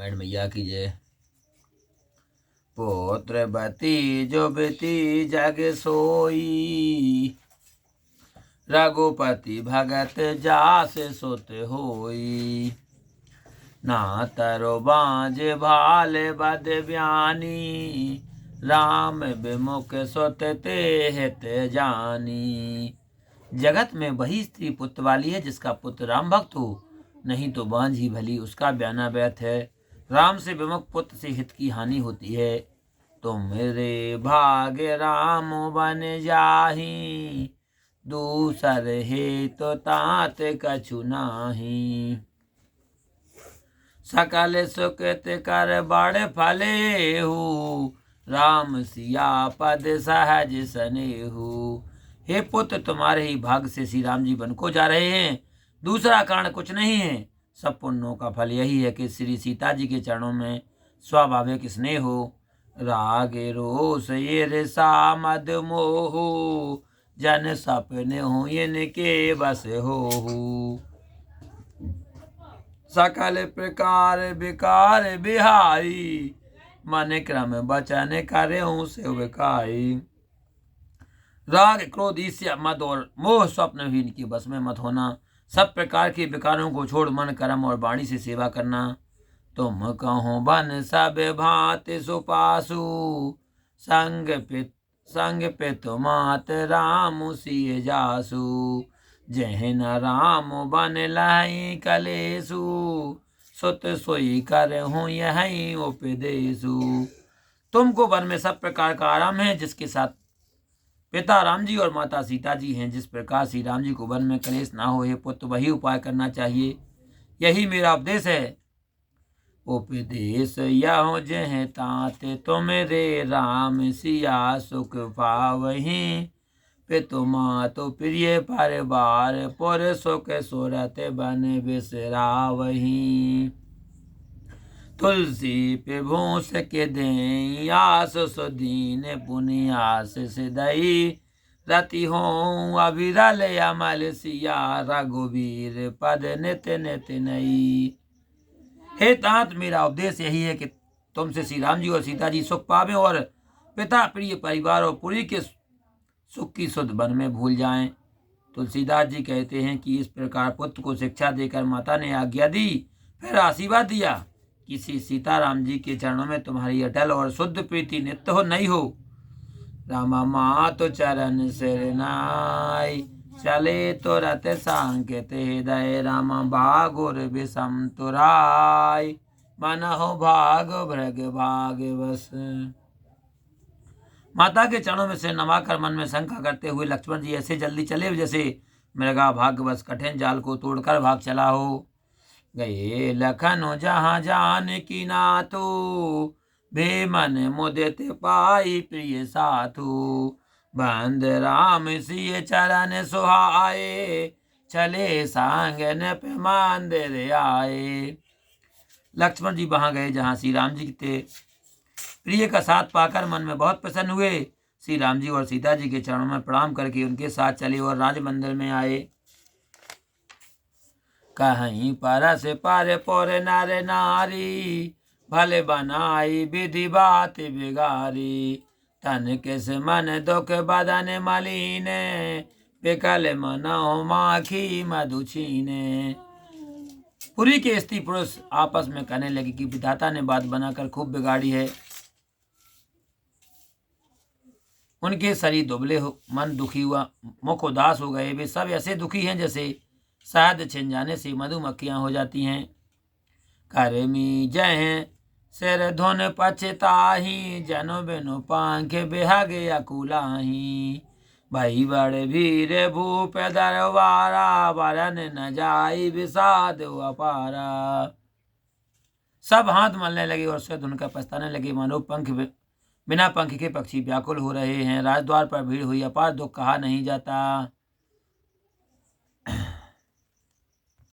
रामायण मैया की जय। पुत्र बती जो बेटी जग सोई, रघुपति भगत जास सुत होई। ना तरो बाज भाल बद ब्यानी, राम विमुख सुत ते हित जानी। जगत में वही स्त्री पुत्र वाली है जिसका पुत्र राम भक्त हो, नहीं तो बांझ ही भली उसका बयाना व्यर्थ है। राम से विमुख पुत्र से हित की हानि होती है। तुम मेरे भाग्य राम बन जाही, दूसर हे तो तात कछु नाही। सकल सुकृत कर बड़ फले हो, राम सिया पद सहज सनेहु। हे पुत्र, तुम्हारे ही भाग से श्री राम जी वन को जा रहे हैं, दूसरा कारण कुछ नहीं है। सब पुण्यों का फल यही है कि श्री सीता जी के चरणों में स्वाभाविक स्नेह हो। राग रोष ईर्षा मद मोह, जन सपने हो इनके बस हो। सकल प्रकार विकार बिहाई, मन क्रम बचन करे सेवकाई। राग क्रोध ईर्ष्या मद और मोह स्वप्न भी इनके बस में मत होना। सब प्रकार के विकारों को छोड़ मन कर्म और वाणी से सेवा करना। तुम कहो बन सब भांति सुपासु, संग पित मात राम सिय जासु। जहन राम बन लहि कलेसु, सुत सोई कर हूँ यही उपदेशु। तुमको वन में सब प्रकार का आराम है, जिसके साथ पिता राम जी और माता सीता जी हैं। जिस प्रकार श्री राम जी को वन में कलेश ना हो, हे पुत्र, वही उपाय करना चाहिए। यही मेरा उपदेश है। उपदेश यह जह ताते तुम रे राम सिया सुख पावहीं। पितु मातु प्रिय परिवार पुर सुख सुरत बन बिसरावहीं। तुलसी पिभूस के दें आस सुदीन पुनियास सिदई। रति हों अविरल अमल सिया रघुवीर पद नित नित नई। हे तात, मेरा उपदेश यही है कि तुमसे श्री राम जी और सीता जी सुख पावे और पिता प्रिय परिवार और पुरी के सुख की सुध वन में भूल जाएं। तुलसीदास जी कहते हैं कि इस प्रकार पुत्र को शिक्षा देकर माता ने आज्ञा दी, फिर आशीर्वाद दिया कि श्री सीताराम जी के चरणों में तुम्हारी अटल और शुद्ध प्रीति नित्य हो नहीं हो। रामा मातु चरण सिरनाई, चले तो रत सांकेत हृदय। राम भागुर विषम तुराय, मन हो भाग भृग भाग बस। माता के चरणों में सिर नवाकर मन में शंका करते हुए लक्ष्मण जी ऐसे जल्दी चले जैसे मृगा भाग्यवश कठिन जाल को तोड़कर भाग चला हो। गए लखन जहाँ जान की नातु, बेमन मुदित पाई प्रिय साथु। बंद राम सिय चरण सुहाए, चले सांग न मंदिर आए। लक्ष्मण जी वहां गए जहां श्री राम जी थे। प्रिय का साथ पाकर मन में बहुत प्रसन्न हुए। श्री राम जी और सीता जी के चरणों में प्रणाम करके उनके साथ चले और राज मंदिर में आए। कहीं परस पर पुर नर नारी, भले बनाई विधि बात बिगारी। तन किस मन दुख बदन मलिन, विकल मनो माखी मधु छीने। पुरी के स्त्री पुरुष आपस में कहने लगे कि विधाता ने बात बनाकर खूब बिगाड़ी है। उनके शरीर दुबले हो, मन दुखी हुआ, मुख उदास हो गए। वे सब ऐसे दुखी हैं जैसे शहद छिन जाने से मधुमक्खियां हो जाती हैं। करमी जय सिर धुन पछताही, जनु बिनु पांख बिहग अकुलाही। भाई बड़े वीर भूप दरबारा, वरन न जाई विषाद अपारा। सब हाथ मलने लगे और सिर धुन कर पछताने लगे, मानो बिना पंख के पक्षी व्याकुल हो रहे हैं। राजद्वार पर भीड़ हुई, अपार दुख कहा नहीं जाता।